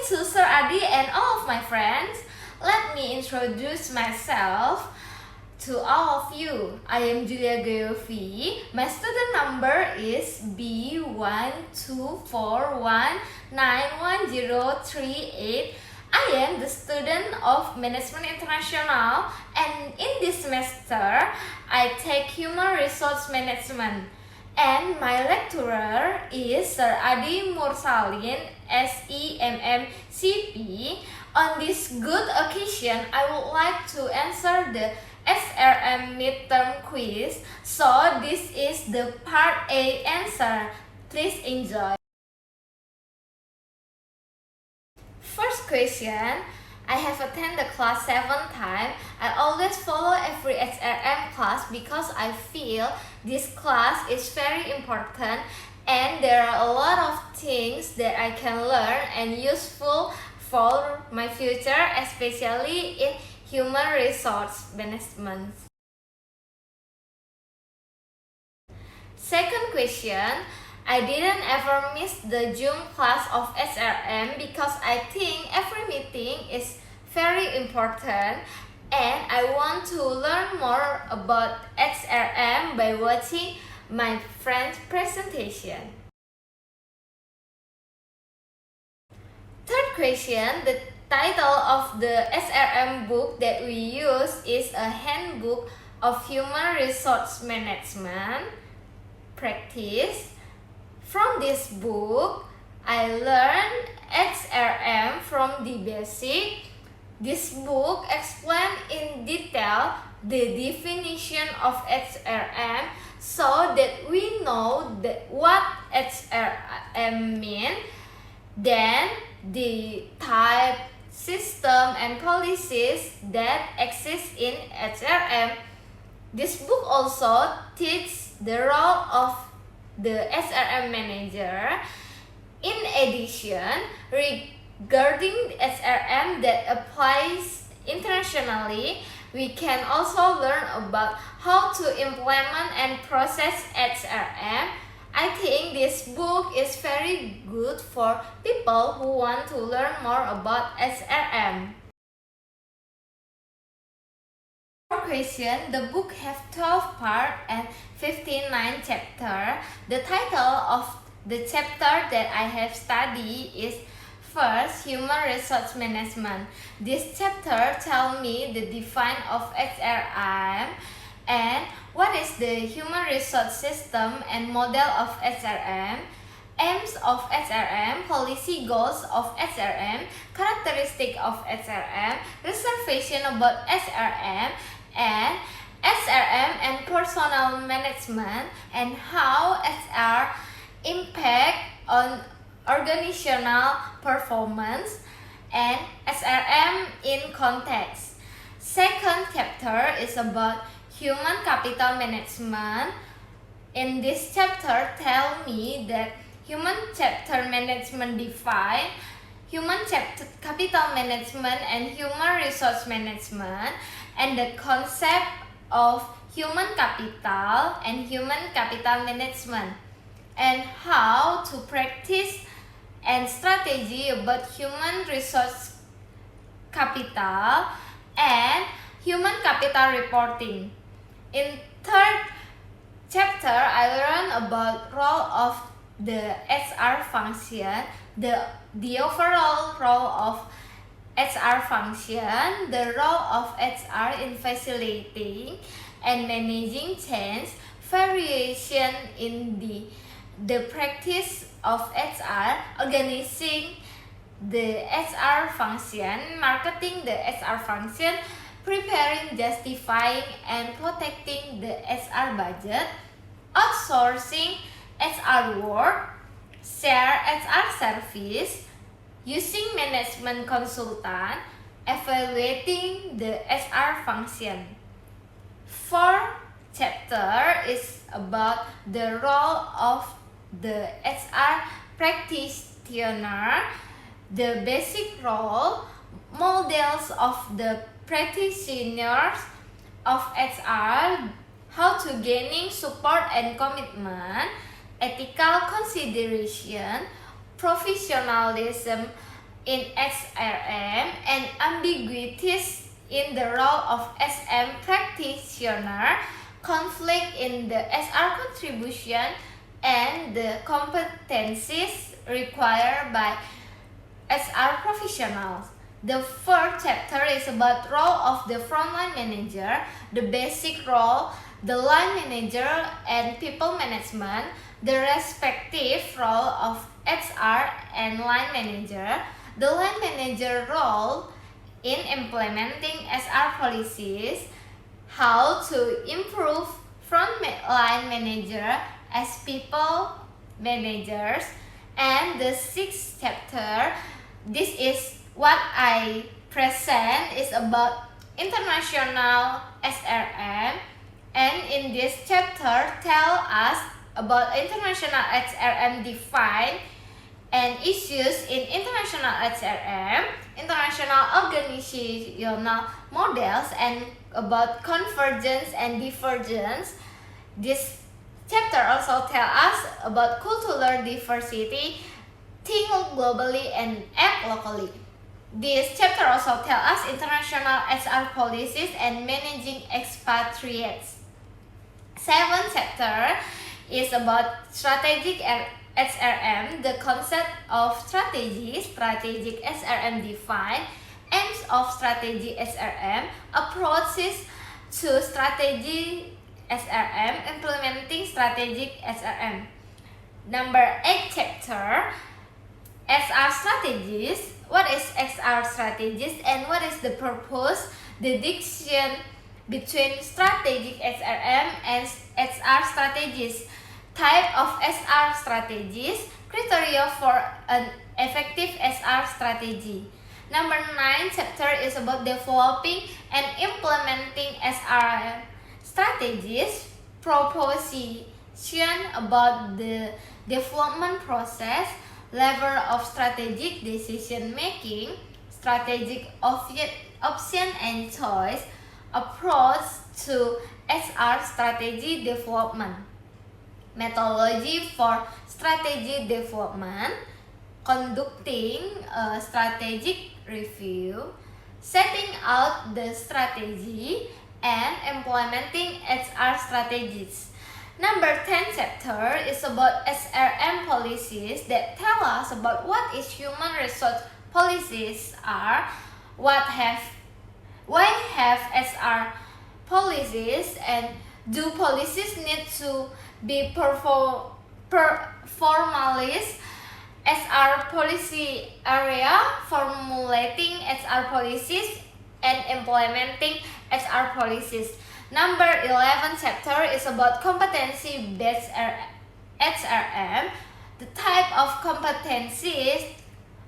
to Sir Adi and all of my friends. Let me introduce myself to all of you. I am Julia Goyovi. My student number is B124191038. I am the student of Management International, and in this semester, I take Human Resource Management. And my lecturer is Sir Adi Mursalin, SEMMCP. On this good occasion, I would like to answer the Hrm Mid Term Quis. So this is the part A answer. Please enjoy. First question. I have attended class 7 times. I always follow every HRM class because I feel this class is very important and there are a lot of things that I can learn and useful for my future, especially in human resource management. Second question. I didn't ever miss the Zoom class of HRM because I think every meeting is very important and I want to learn more about HRM by watching my friend's presentation. Third question. The title of the HRM book that we use is a handbook of human resource management practice. From this book, I learned HRM from the basic. This book explains in detail the definition of HRM so that we know what HRM means, then the type, system, and policies that exist in HRM. This book also teaches the role of the SRM manager. In addition, regarding SRM that applies internationally, we can also learn about how to implement and process SRM. I think this book is very good for people who want to learn more about SRM. Question. The book has 12 parts and 59 chapters. The title of the chapter that I have studied is First, Human Resource Management. This chapter tells me the definition of HRM and what is the human resource system and model of HRM, aims of HRM, policy goals of HRM, characteristic of HRM, reservation about HRM, and SRM and personnel management, and how SR impact on organizational performance, and SRM in context. Second chapter is about human capital management. In this chapter, tell me that human capital management define human capital management and human resource management, and the concept of human capital and human capital management, and how to practice and strategy about human resource capital and human capital reporting. In third chapter, I learned about role of the HR function, the overall role of HR function, the role of HR in facilitating and managing change, variation in the practice of HR, organizing the HR function, marketing the HR function, preparing, justifying, and protecting the HR budget, outsourcing HR work, share HR service, using management consultant, evaluating the HR function. Fourth chapter is about the role of the HR practitioner, the basic role, models of the practitioners of HR, how to gaining support and commitment, ethical consideration, professionalism in XRM and ambiguities in the role of SM practitioner, conflict in the SR contribution, and the competencies required by SR professionals. The fourth chapter is about role of the frontline manager, the basic role, the line manager, and people management, the respective role of HR and line manager, the line manager role in implementing SR policies, how to improve frontline manager as people managers, and the sixth chapter, this is what I present, is about international SRM, and in this chapter tell us about international SRM define and issues in international HRM, international organizational models, and about convergence and divergence. This chapter also tells us about cultural diversity, think globally and act locally. This chapter also tells us international HR policies and managing expatriates. Seventh chapter is about strategic SRM, the concept of strategy, strategic SRM define, aims of strategy SRM, approaches to strategy SRM, implementing strategic SRM. Number 8 chapter, SR strategies. What is SR strategies and what is the purpose, the distinction between strategic SRM and SR strategies, type of SR strategies, criteria for an effective SR strategy. Number 9 chapter is about developing and implementing SR strategies, proposition about the development process, level of strategic decision making, strategic option and choice, approach to SR strategy development, methodology for strategy development, conducting a strategic review, setting out the strategy, and implementing SR strategies. Number 10 chapter is about SRM policies that tell us about what is human resource policies are, why have SR policies, and do policies need to be formalized SR policy area, formulating SR policies, and implementing SR policies. Number 11 chapter is about competency-based HRM, the type of competencies,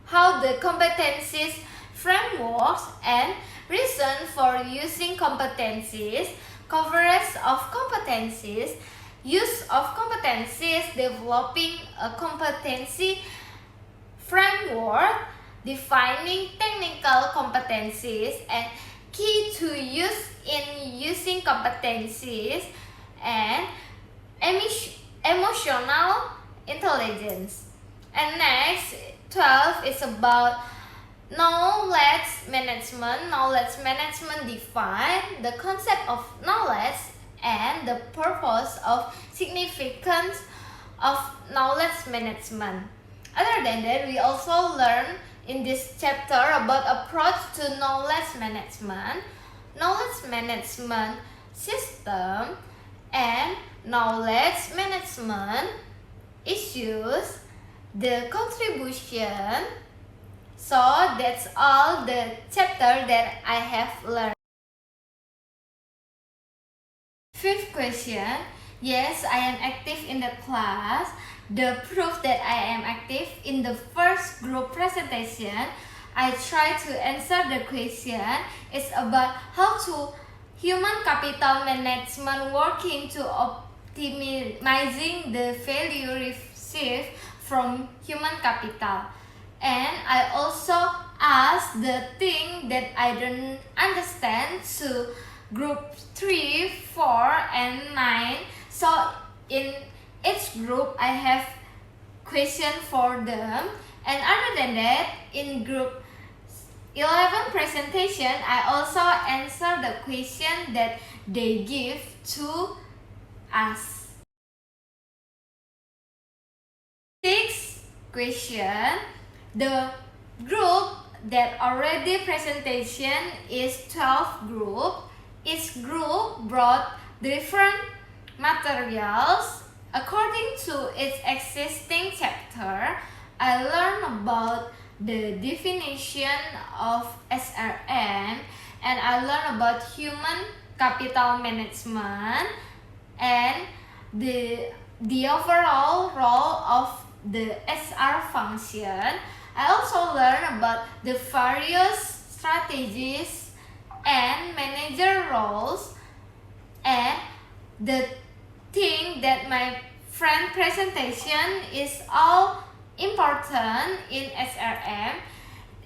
how the competencies frameworks and reason for using competencies, coverage of competencies, use of competencies, developing a competency framework, defining technical competencies, and key to use in using competencies, and emotional intelligence. And next, 12 is about knowledge management. Knowledge management define the concept of knowledge and the purpose of significance of knowledge management. Other than that, we also learn in this chapter about approach to knowledge management system, and knowledge management issues, the contribution. So that's all the chapter that I have learned. Fifth question. Yes, I am active in the class. The proof that I am active in the first group presentation, I try to answer the question. It's about how to human capital management working to optimizing the value received from human capital. And I also ask the thing that I don't understand to group 3, 4, and 9. So in each group I have question for them, And other than that, in group 11 presentation, I also answer the question that they give to us. Sixth question, the group that already presentation is 12 group. Each group brought different materials according to its existing chapter. I learned about the definition of SRM, and I learned about human capital management and the overall role of the SR function. I also learned about the various strategies and manager roles, and the thing that my friend presentation is all important in SRM,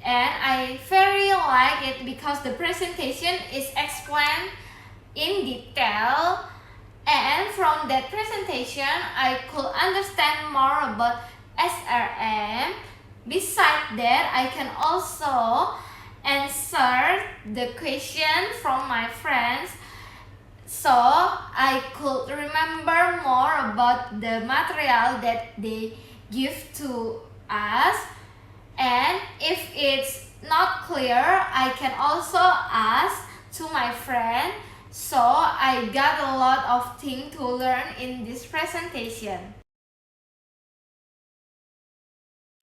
and I very like it because the presentation is explained in detail, and from that presentation I could understand more about SRM. Besides that, I can also answer the question from my friends, so I could remember more about the material that they give to us. And if it's not clear, I can also ask to my friend. So I got a lot of things to learn in this presentation.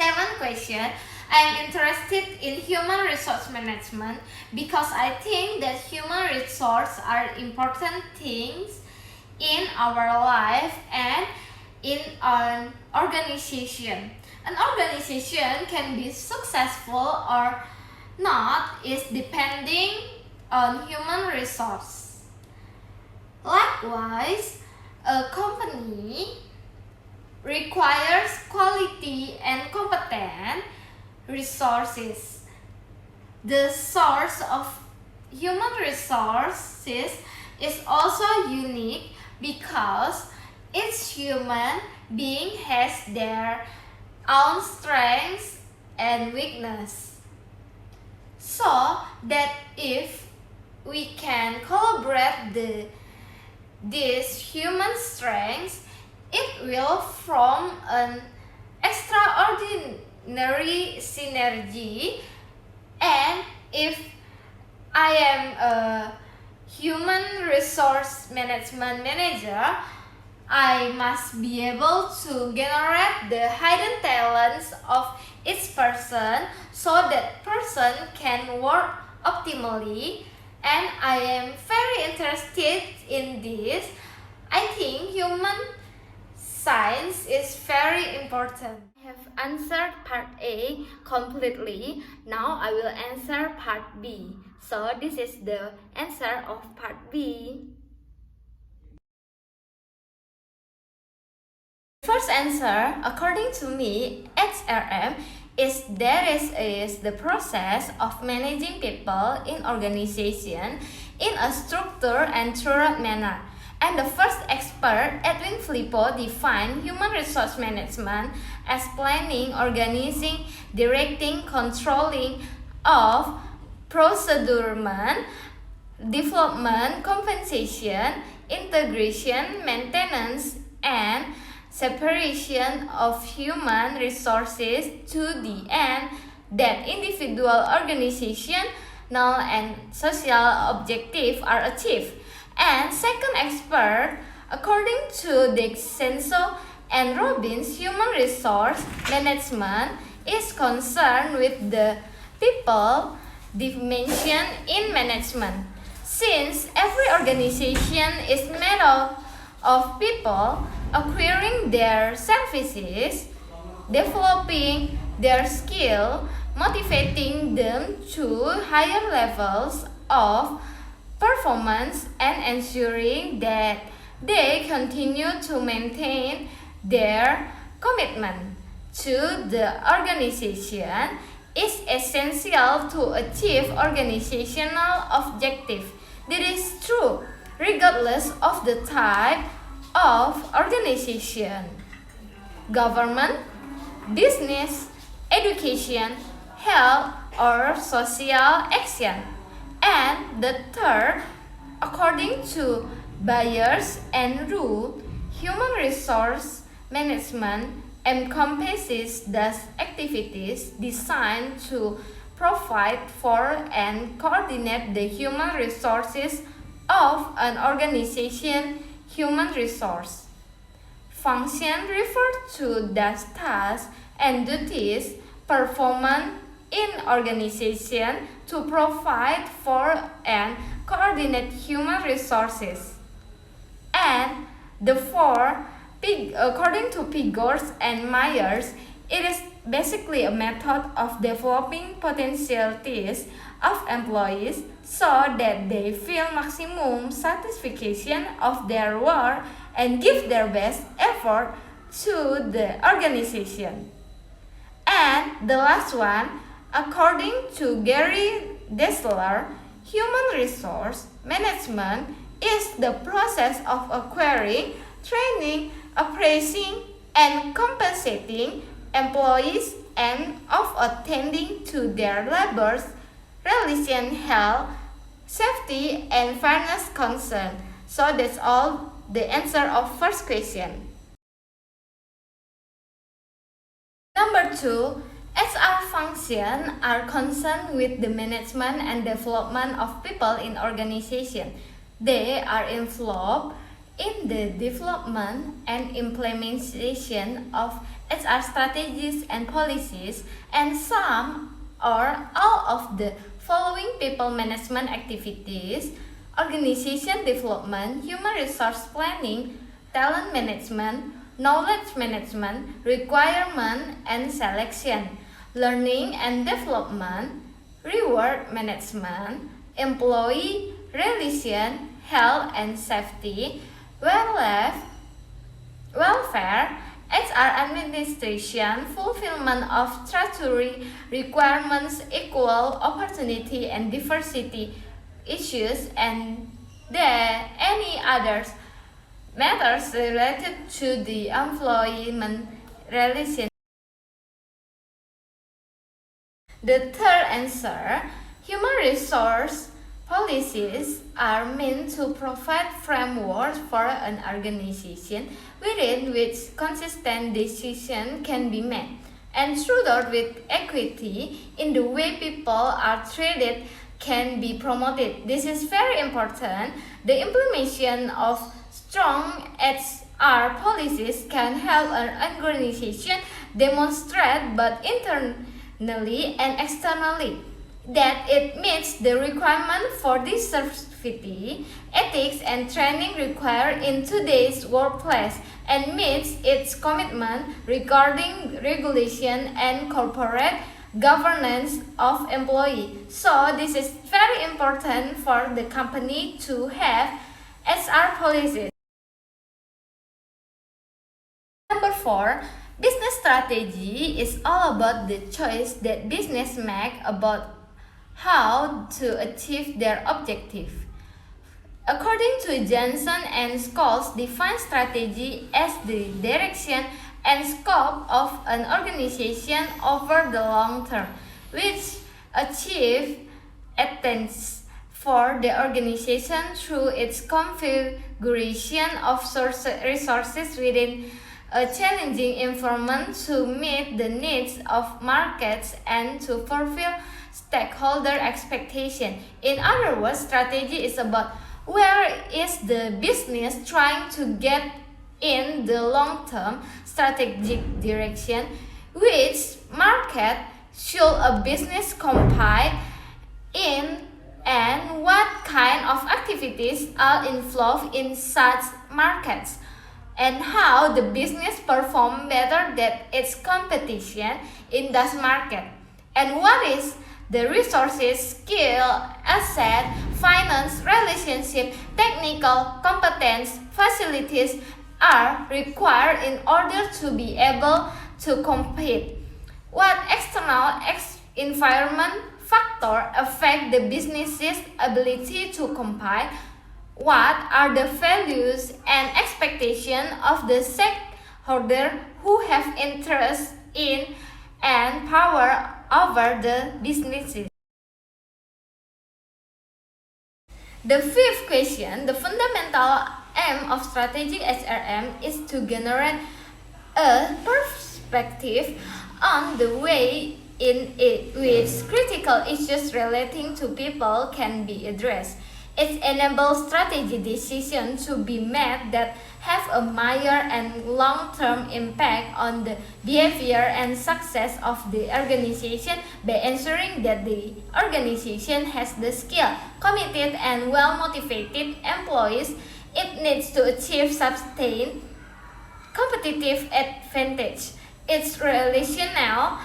7th question, I'm interested in human resource management because I think that human resources are important things in our life and in an organization. An organization can be successful or not is depending on human resource. Likewise, a company requires quality and competent resources. The source of human resources is also unique because each human being has their own strengths and weakness. So that if we can collaborate these human strengths, it will form an extraordinary synergy. And if I am a human resource management manager, I must be able to generate the hidden talents of each person so that person can work optimally. And I am very interested in this. I think human science is very important. I have answered part A completely. Now I will answer part B. So this is the answer of part B. First answer, according to me, HRM is the process of managing people in organization in a structured and thorough manner. And the first expert, Edwin Filippo, defined human resource management as planning, organizing, directing, controlling of procurement, development, compensation, integration, maintenance, and separation of human resources to the end that individual, organizational, and social objectives are achieved. And second expert, according to DeXenso and Robbins, human resource management is concerned with the people dimension in management. Since every organization is made of people acquiring their services, developing their skill, motivating them to higher levels of performance, and ensuring that they continue to maintain their commitment to the organization is essential to achieve organizational objectives. This is true regardless of the type of organization, government, business, education, health, or social action. And the third, according to Bayers and Rule, human resource management encompasses those activities designed to provide for and coordinate the human resources of an organization. Human resource function refer to those tasks and duties performed in organization to provide for and coordinate human resources. And the four, according to Pigors and Myers, it is basically a method of developing potentialities of employees so that they feel maximum satisfaction of their work and give their best effort to the organization. And the last one, according to Gary Dessler, human resource management is the process of acquiring, training, appraising, and compensating employees and of attending to their labors, relation, health, safety, and fairness concern. So that's all the answer of first question. Number 2, HR functions are concerned with the management and development of people in organization. They are involved in the development and implementation of HR strategies and policies, and some or all of the following people management activities: organization development, human resource planning, talent management, knowledge management, requirement and selection, learning and development, reward management, employee relation, health and safety, welfare, HR administration, fulfillment of statutory requirements, equal opportunity and diversity issues, and any others matters related to the employment relation. The third answer, human resource policies are meant to provide frameworks for an organization within which consistent decisions can be made, and throughout with equity in the way people are treated can be promoted. This is very important. The implementation of strong HR policies can help an organization demonstrate both internally and externally that it meets the requirement for diversity, ethics, and training required in today's workplace, and meets its commitment regarding regulation and corporate governance of employees. So this is very important for the company to have HR policies. Number 4, business strategy is all about the choice that business make about how to achieve their objective. According to Johnson and Scholes, define strategy as the direction and scope of an organization over the long term, which attains for the organization through its configuration of resources within a challenging environment to meet the needs of markets and to fulfill stakeholder expectation. In other words, strategy is about where is the business trying to get in the long-term strategic direction, which market should a business compete in, and what kind of activities are involved in such markets, and how the business perform better than its competition in that market, and what is the resources, skill, asset, finance, relationship, technical competence, facilities are required in order to be able to compete. What external environment factors affect the business's ability to compete? What are the values and expectations of the stakeholder who have interest in and power over the businesses. The fifth question, the fundamental aim of strategic HRM is to generate a perspective on the way in which critical issues relating to people can be addressed. It enables strategy decisions to be made that have a major and long-term impact on the behavior and success of the organization by ensuring that the organization has the skilled, committed, and well-motivated employees it needs to achieve sustained competitive advantage. Its rationale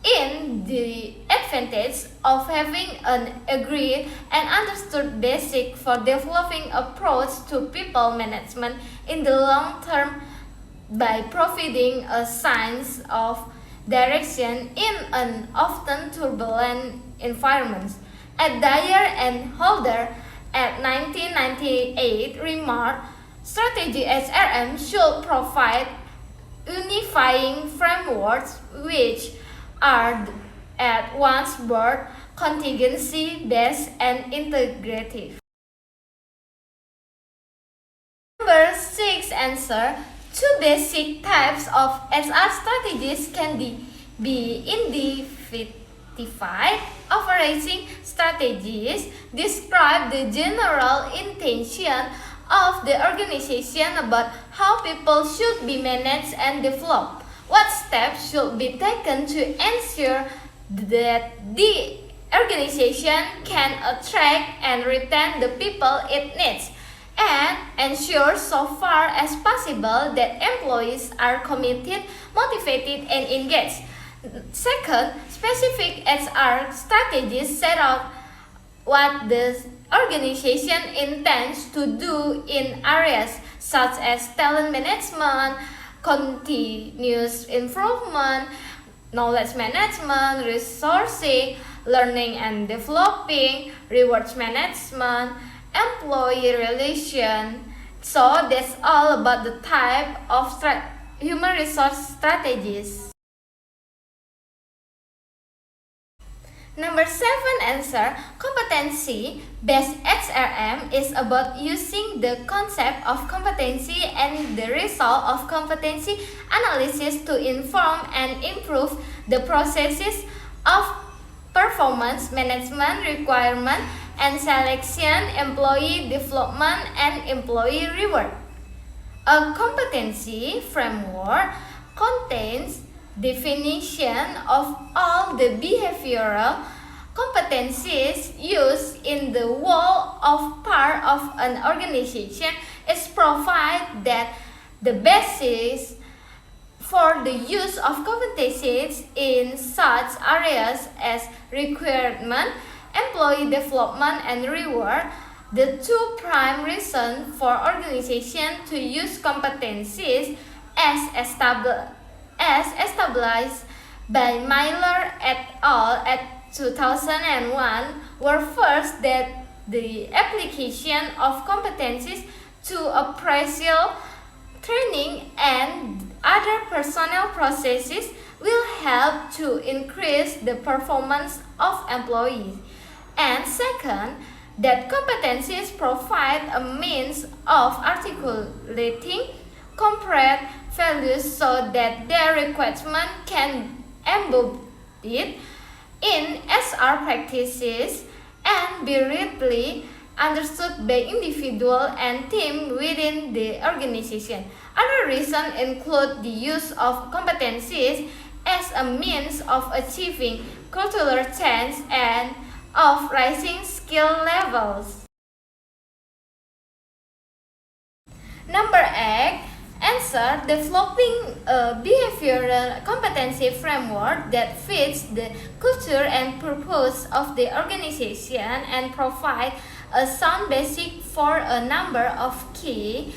in the advantage of having an agreed and understood basic for developing approach to people management in the long term by providing a sense of direction in an often turbulent environment. At Dyer and Holder at 1998 remarked, strategy HRM should provide unifying frameworks which are at once both contingency-based and integrative. Number 6 answer, two basic types of HR strategies can be identified. Overarching strategies describe the general intention of the organization about how people should be managed and developed. What steps should be taken to ensure that the organization can attract and retain the people it needs, and ensure so far as possible that employees are committed, motivated, and engaged. Second, specific HR strategies set out what the organization intends to do in areas such as talent management, continuous improvement, knowledge management, resourcing, learning and developing, rewards management, employee relation. So that's all about the type of human resource strategies. Number 7 answer, competency-based HRM is about using the concept of competency and the result of competency analysis to inform and improve the processes of performance management, requirement and selection, employee development, and employee reward. A competency framework contains definition of all the behavioral competencies used in the whole of part of an organization. Is provide that the basis for the use of competencies in such areas as requirement, employee development, and reward. The two prime reasons for organization to use competencies as established by Miller et al. At 2001 were first that the application of competencies to appraisal, training, and other personnel processes will help to increase the performance of employees. And second, that competencies provide a means of articulating corporate values so that their requirement can embodied in HR practices and be readily understood by individual and team within the organization. Other reasons include the use of competencies as a means of achieving cultural change and of rising skill levels. Number 8, answer, developing a behavioral competency framework that fits the culture and purpose of the organization and provide a sound basic for a number of key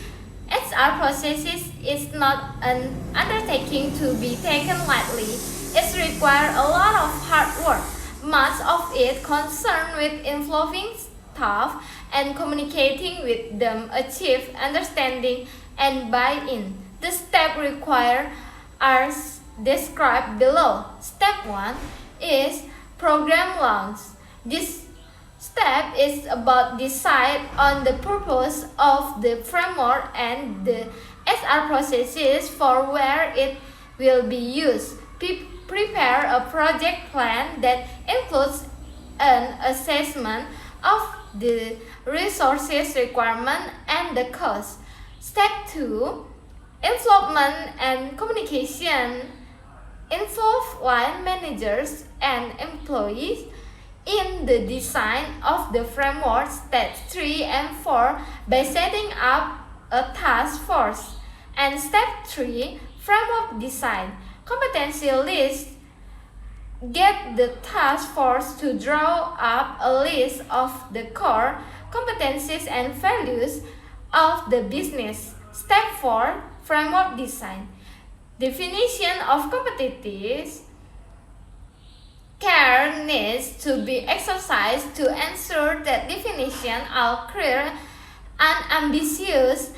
HR processes is not an undertaking to be taken lightly. It requires a lot of hard work, much of it concerned with involving staff and communicating with them, achieve understanding and buy-in. The steps required are described below. Step 1 is program launch. This step is about decide on the purpose of the framework and the SR processes for where it will be used. Prepare a project plan that includes an assessment of the resources requirement and the cost. Step 2, involvement and communication. Involve line managers and employees in the design of the framework. Steps 3 and 4 by setting up a task force. And step 3, framework design. Competency list. Get the task force to draw up a list of the core competencies and values of the business. Step 4, framework design. Definition of competencies. Care needs to be exercised to ensure that definitions are clear and ambitious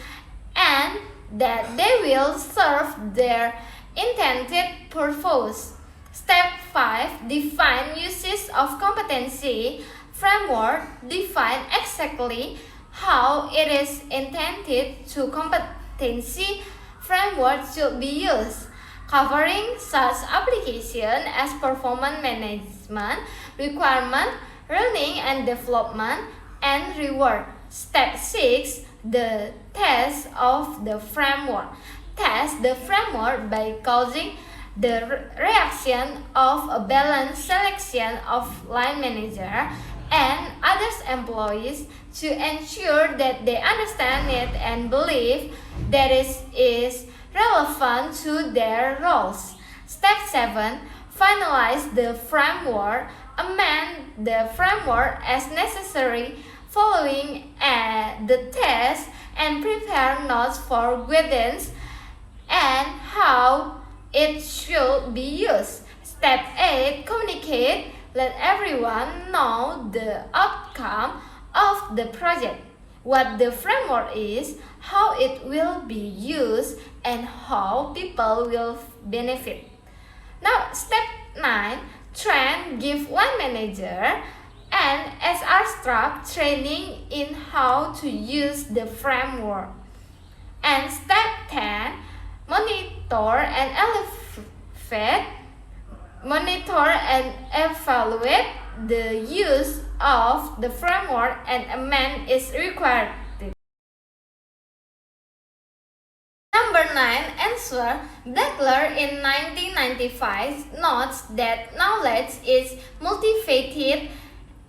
and that they will serve their intended purpose. Step 5. Define uses of competency framework. Define exactly how it is intended to competency framework should be used, covering such application as performance management, requirement, learning and development, and reward. Step 6. The test of the framework. Test the framework by causing the reaction of a balanced selection of line manager and other employees to ensure that they understand it and believe that it is relevant to their roles. Step 7. Finalize the framework. Amend the framework as necessary following the test and prepare notes for guidance and how it should be used. Step 8. Communicate. Let everyone know the outcome of the project, what the framework is, how it will be used, and how people will benefit. Now, step 9. Train, give line manager and SR staff training in how to use the framework. And step 10. Monitor and evaluate the use of the framework and amend is required. Number 9. Answer. Beckler in 1995 notes that knowledge is multifaceted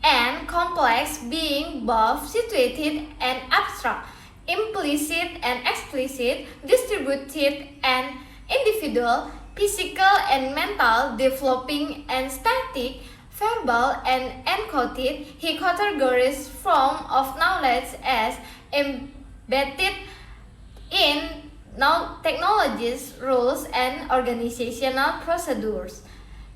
and complex, being both situated and abstract, implicit and explicit, distributed and individual, physical and mental, developing and static, verbal and encoded. He categorizes form of knowledge as embedded in technologies, rules, and organizational procedures.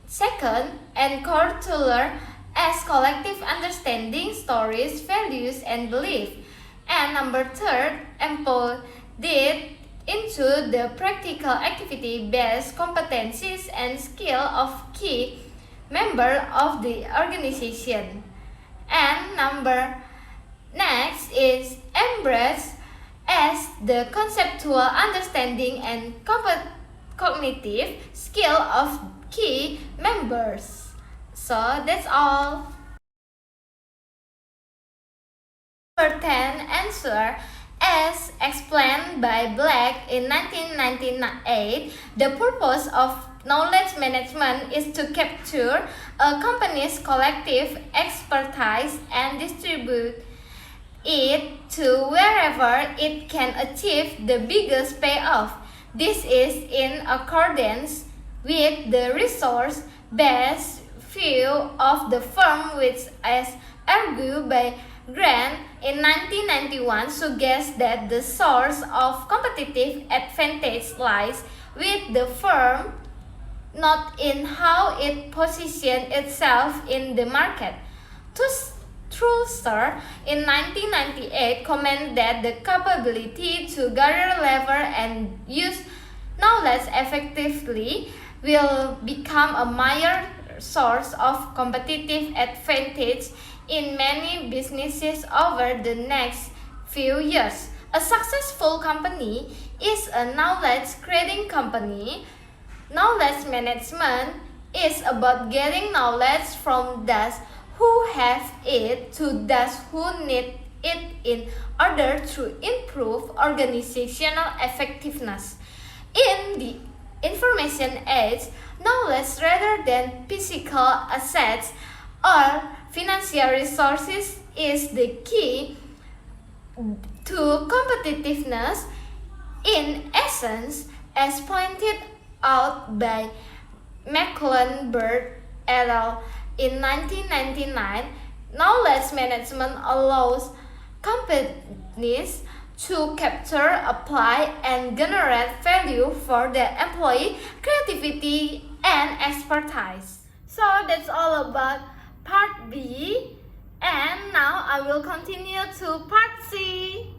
Second, encoded as collective understanding, stories, values, and belief. And number 3, embodied into the practical activity-based competencies and skill of key member of the organization. And next is embrace as the conceptual understanding and cognitive skill of key members. So that's all. Number 10. Answer. As explained by Black in 1998, the purpose of knowledge management is to capture a company's collective expertise and distribute it to wherever it can achieve the biggest payoff. This is in accordance with the resource-based view of the firm, which, as argued by Grant in 1991, suggests that the source of competitive advantage lies with the firm, not in how it positions itself in the market. Trulster in 1998 commented that the capability to gather, lever, and use knowledge effectively will become a major source of competitive advantage in many businesses over the next few years. A successful company is a knowledge-creating company. Knowledge management is about getting knowledge from those who have it to those who need it in order to improve organizational effectiveness. In the information age, knowledge rather than physical assets or financial resources is the key to competitiveness. In essence, as pointed out by McLean-Bird et al. In 1999, knowledge management allows companies to capture, apply, and generate value for their employee creativity and expertise. So that's all about part B, and now I will continue to part C.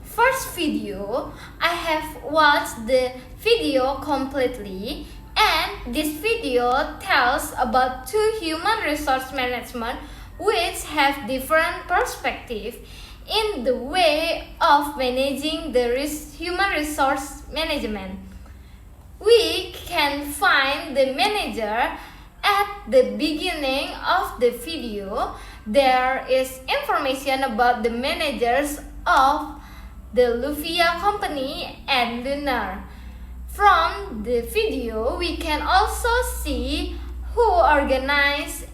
First video, I have watched the video completely, and this video tells about two human resource management which have different perspectives in the way of managing the human resource management. We can find the manager at the beginning of the video. There is information about the managers of the Lufia company and Lunar. From the video, we can also see who organized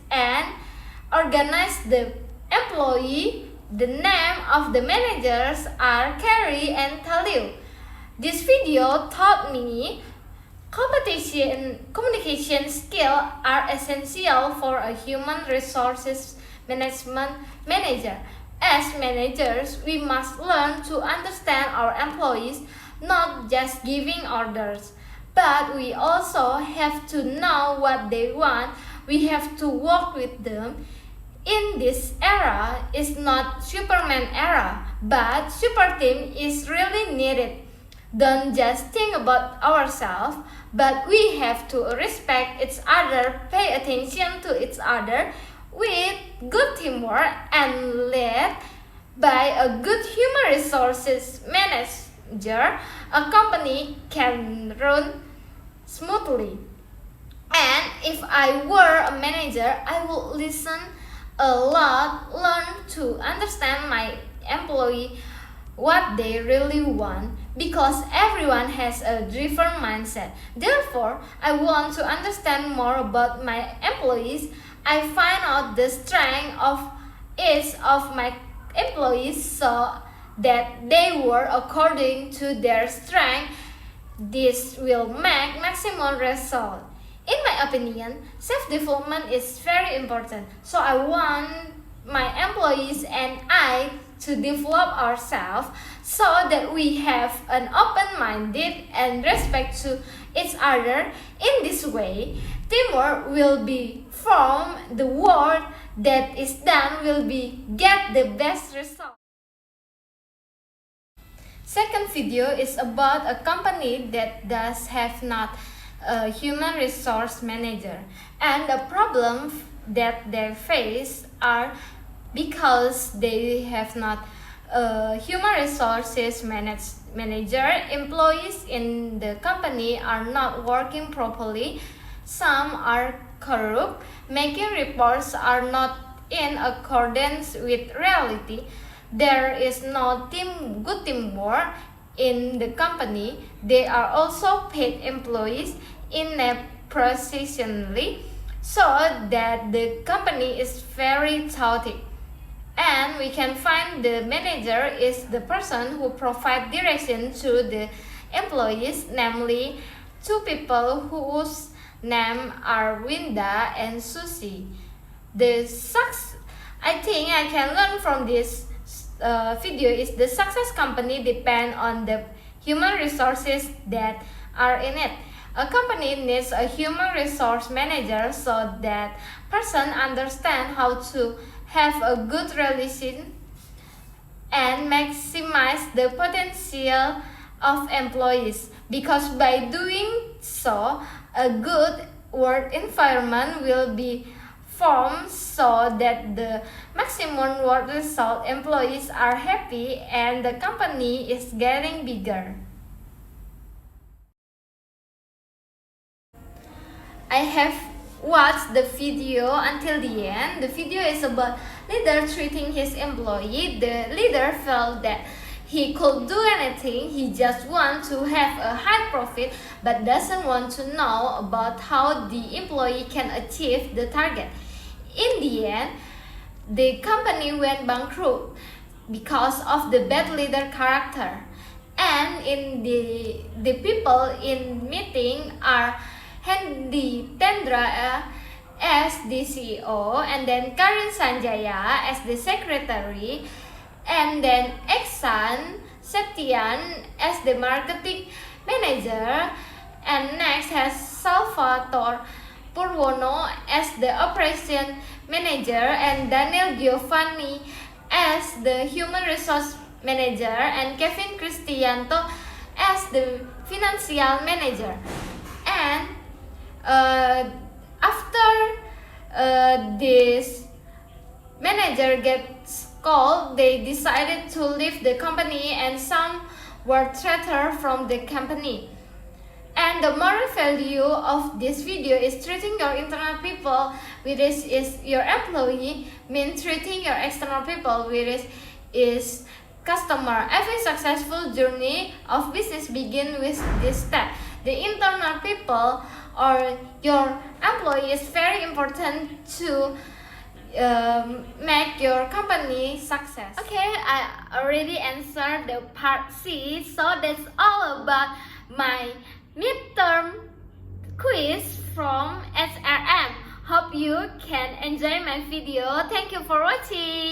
the employee. The name of the managers are Carrie and Talil. This video taught me communication skills are essential for a human resources management manager. As managers, we must learn to understand our employees, not just giving orders, but we also have to know what they want. We have to work with them. In this era, it's not Superman era, but super team is really needed. Don't just think about ourselves, but we have to respect each other, pay attention to each other. With good teamwork and led by a good human resources manager, a company can run smoothly. And if I were a manager, I would listen a lot, learn to understand my employee, what they really want, because everyone has a different mindset. Therefore, I want to understand more about my employees. I find out the strength of each of my employees so that they work according to their strength. This will make maximum result. In my opinion, self-development is very important. So I want my employees and I to develop ourselves so that we have an open-minded and respect to each other. In this way, teamwork will be formed. The work that is done will be get the best result. Second video is about a company that does have not a human resource manager, and the problems that they face are because they have not a human resources manager. Employees in the company are not working properly. Some are corrupt. Making reports are not in accordance with reality. There is no good teamwork in the company. They are also paid employees inefficiently, so that the company is very chaotic. And we can find the manager is the person who provides direction to the employees, namely two people whose names are Winda and Susie. I think I can learn from this video is the success company depend on the human resources that are in it. A company needs a human resource manager so that person understand how to have a good relation and maximize the potential of employees, because by doing so, a good work environment will be formed so that the maximum work result, employees are happy and the company is getting bigger. I have watched the video until the end. The video is about leader treating his employee. The leader felt that he could do anything. He just wants to have a high profit but doesn't want to know about how the employee can achieve the target. In the end, the company went bankrupt because of the bad leader character. And in the people in meeting are Hendy Tendra as the CEO, and then Karin Sanjaya as the secretary, and then Eksan Septian as the marketing manager, and next has Salvatore Purwono as the operation manager, and Daniel Giovanni as the human resource manager, and Kevin Cristianto as the financial manager. And after this manager gets called, they decided to leave the company, and some were threatened from the company. And the moral value of this video is treating your internal people, which is your employee, means treating your external people, which is customer. Every successful journey of business begins with this step. The internal people or your employee is very important to make your company success. Okay, I already answered the part C, so that's all about my midterm quiz from SRM. Hope you can enjoy my video. Thank you for watching.